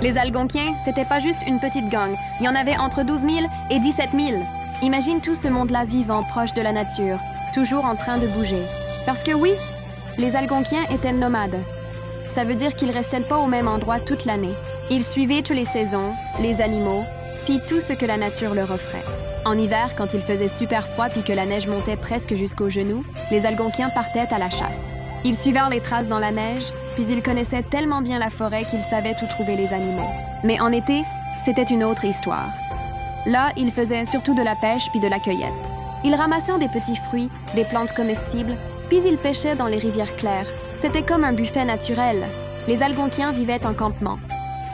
Les Algonquiens, c'était pas juste une petite gang. Il y en avait entre 12 000 et 17 000. Imagine tout ce monde-là vivant, proche de la nature, toujours en train de bouger. Parce que oui, les Algonquiens étaient nomades. Ça veut dire qu'ils restaient pas au même endroit toute l'année. Ils suivaient toutes les saisons, les animaux, puis tout ce que la nature leur offrait. En hiver, quand il faisait super froid puis que la neige montait presque jusqu'aux genoux, les Algonquiens partaient à la chasse. Ils suivaient les traces dans la neige, puis ils connaissaient tellement bien la forêt qu'ils savaient où trouver les animaux. Mais en été, c'était une autre histoire. Là, ils faisaient surtout de la pêche puis de la cueillette. Ils ramassaient des petits fruits, des plantes comestibles, puis ils pêchaient dans les rivières claires. C'était comme un buffet naturel. Les Algonquiens vivaient en campement.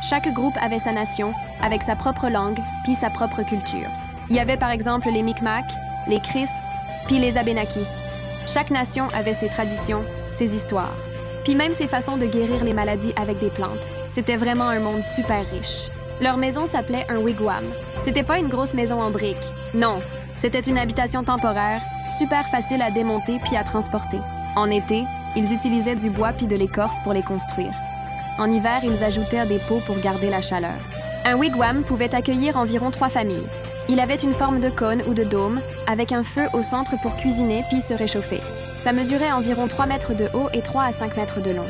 Chaque groupe avait sa nation, avec sa propre langue, puis sa propre culture. Il y avait par exemple les Micmacs, les Cris, puis les Abénakis. Chaque nation avait ses traditions, ses histoires. Puis même ses façons de guérir les maladies avec des plantes. C'était vraiment un monde super riche. Leur maison s'appelait un wigwam. C'était pas une grosse maison en briques. Non, c'était une habitation temporaire, super facile à démonter puis à transporter. En été, ils utilisaient du bois puis de l'écorce pour les construire. En hiver, ils ajoutaient des pots pour garder la chaleur. Un wigwam pouvait accueillir environ 3 familles. Il avait une forme de cône ou de dôme, avec un feu au centre pour cuisiner puis se réchauffer. Ça mesurait environ 3 mètres de haut et 3 à 5 mètres de long.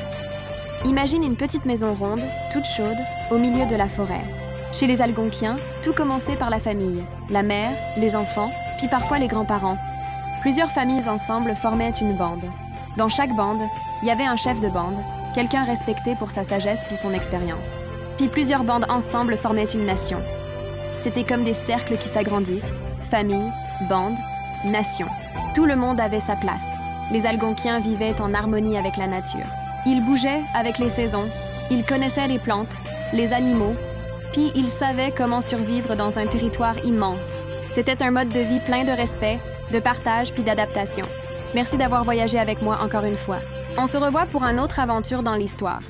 Imagine une petite maison ronde, toute chaude, au milieu de la forêt. Chez les Algonquiens, tout commençait par la famille, la mère, les enfants, puis parfois les grands-parents. Plusieurs familles ensemble formaient une bande. Dans chaque bande, il y avait un chef de bande, quelqu'un respecté pour sa sagesse puis son expérience. Puis plusieurs bandes ensemble formaient une nation. C'était comme des cercles qui s'agrandissent, famille, bande, nation. Tout le monde avait sa place. Les Algonquiens vivaient en harmonie avec la nature. Ils bougeaient avec les saisons, ils connaissaient les plantes, les animaux, puis ils savaient comment survivre dans un territoire immense. C'était un mode de vie plein de respect, de partage puis d'adaptation. Merci d'avoir voyagé avec moi encore une fois. On se revoit pour une autre aventure dans l'histoire.